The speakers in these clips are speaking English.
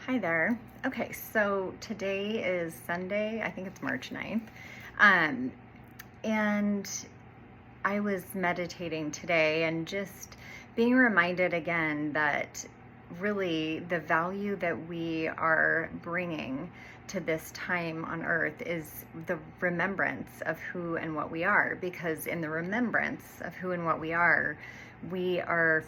Hi there. Okay, so today is Sunday. I think it's March 9th. Um, and I was meditating today and just being reminded again that really the value that we are bringing to this time on earth is the remembrance of who and what we are. Because in the remembrance of who and what we are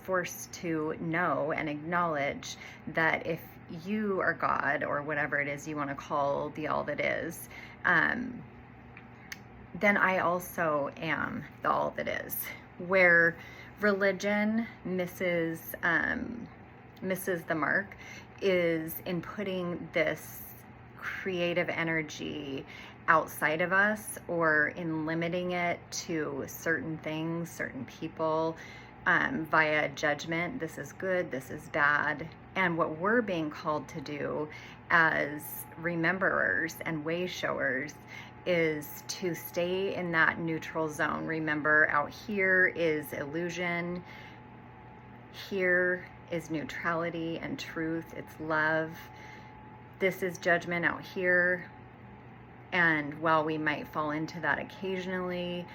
forced to know and acknowledge that if you are God, or whatever it is you want to call the all that is, then I also am the all that is. Where religion misses the mark is in putting this creative energy outside of us, or in limiting it to certain things, certain people, via judgment. This is good, this is bad. And what we're being called to do as rememberers and way showers is to stay in that neutral zone. Remember, out here is illusion, here is neutrality and truth, it's love. This is judgment out here. And while we might fall into that occasionally,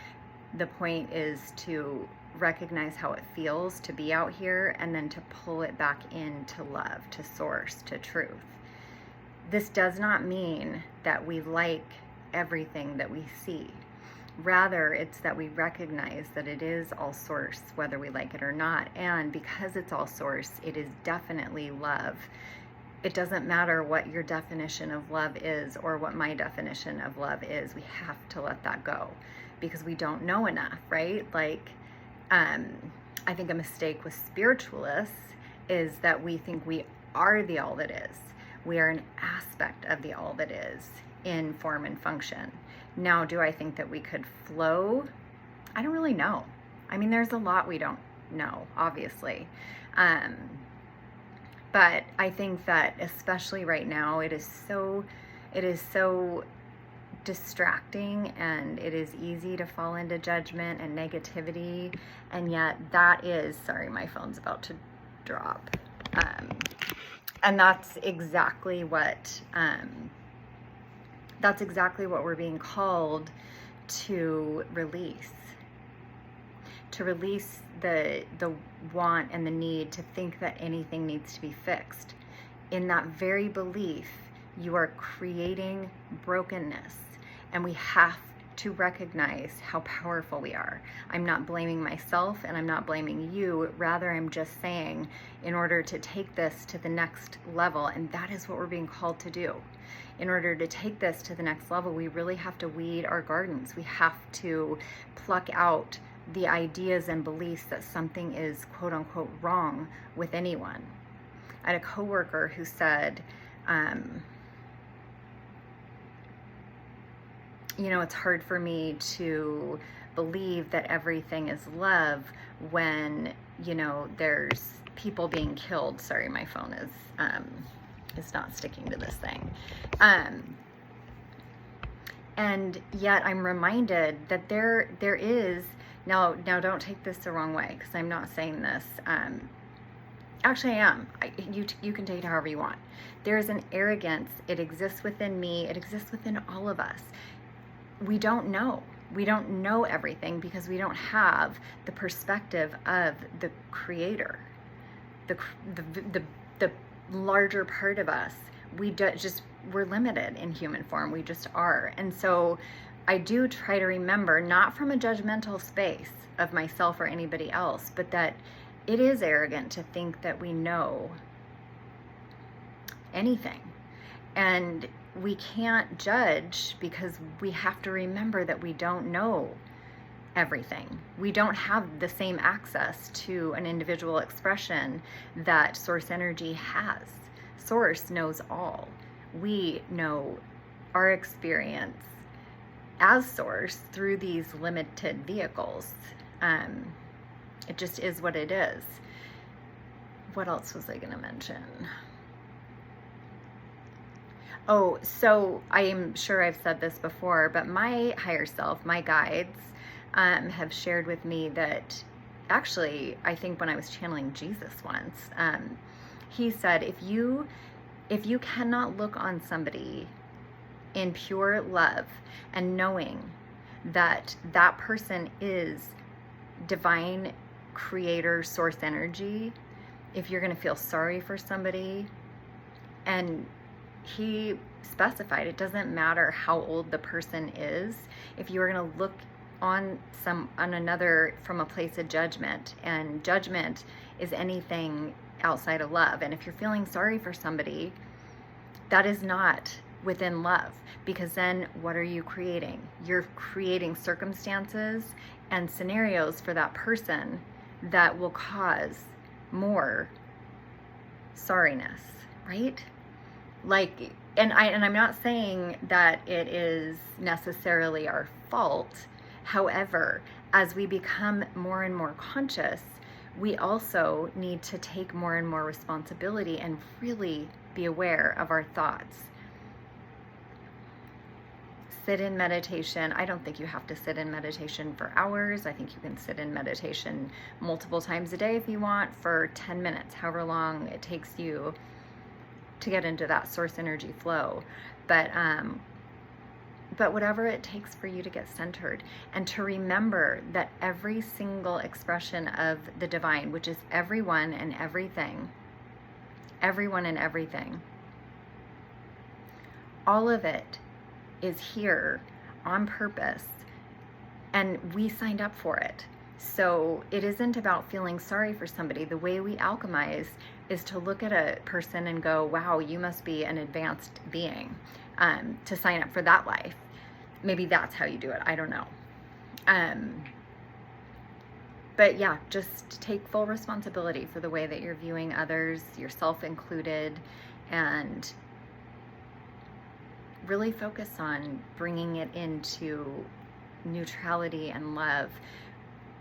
the point is to recognize how it feels to be out here, and then to pull it back into love, to source, to truth. This does not mean that we like everything that we see. Rather, it's that we recognize that it is all source, whether we like it or not. And because it's all source, it is definitely love. It doesn't matter what your definition of love is or what my definition of love is. We have to let that go because we don't know enough, right? Like, I think a mistake with spiritualists is that we think we are the all that is. We are an aspect of the all that is in form and function. Now, do I think that we could flow? I don't really know. I mean, there's a lot we don't know, obviously. But I think that especially right now, it is so distracting, and it is easy to fall into judgment and negativity. And yet that is, sorry, my phone's about to drop. And that's exactly what we're being called to release. To release the want and the need to think that anything needs to be fixed. In that very belief, you are creating brokenness, and we have to recognize how powerful we are. I'm not blaming myself, and I'm not blaming you. Rather, I'm just saying, in order to take this to the next level, and that is what we're being called to do. In order to take this to the next level, we really have to weed our gardens. We have to pluck out the ideas and beliefs that something is quote unquote wrong with anyone. I had a coworker who said, it's hard for me to believe that everything is love when, there's people being killed. Sorry, my phone is not sticking to this thing. And yet I'm reminded that there is, now don't take this the wrong way, because I'm not saying this. Actually, I am. You can take it however you want. There is an arrogance. It exists within me. It exists within all of us. We don't know. We don't know everything because we don't have the perspective of the Creator, the larger part of us. We're limited in human form. We just are. And so I do try to remember, not from a judgmental space of myself or anybody else, but that it is arrogant to think that we know anything. And we can't judge because we have to remember that we don't know everything. We don't have the same access to an individual expression that Source Energy has. Source knows all. We know our experience as Source through these limited vehicles. It just is what it is. What else was I going to mention? Oh, so I am sure I've said this before, but my higher self, my guides, have shared with me that actually, I think when I was channeling Jesus once, he said, if you If you cannot look on somebody in pure love and knowing that that person is divine creator source energy, if you're going to feel sorry for somebody, and he specified it doesn't matter how old the person is, if you're going to look on another from a place of judgment, and judgment is anything outside of love, and if you're feeling sorry for somebody, that is not within love, because then what are you creating? You're creating circumstances and scenarios for that person that will cause more sorriness, right? Like, and I'm not saying that it is necessarily our fault. However, as we become more and more conscious, we also need to take more and more responsibility and really be aware of our thoughts. Sit in meditation. I don't think you have to sit in meditation for hours. I think you can sit in meditation multiple times a day if you want, for 10 minutes, however long it takes you to get into that source energy flow. But whatever it takes for you to get centered, and to remember that every single expression of the divine, which is everyone and everything, all of it is here on purpose, and we signed up for it. So it isn't about feeling sorry for somebody. The way we alchemize is to look at a person and go, wow, you must be an advanced being to sign up for that life. Maybe that's how you do it. I don't know. But yeah, just take full responsibility for the way that you're viewing others, yourself included, and really focus on bringing it into neutrality and love,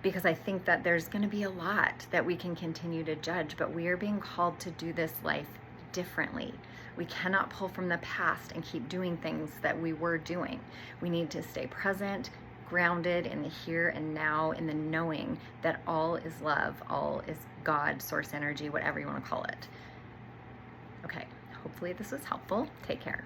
because I think that there's going to be a lot that we can continue to judge, but we are being called to do this life differently. We cannot pull from the past and keep doing things that we were doing. We need to stay present, grounded in the here and now, in the knowing that all is love, all is God, source energy, whatever you want to call it. Okay, hopefully this was helpful. Take care.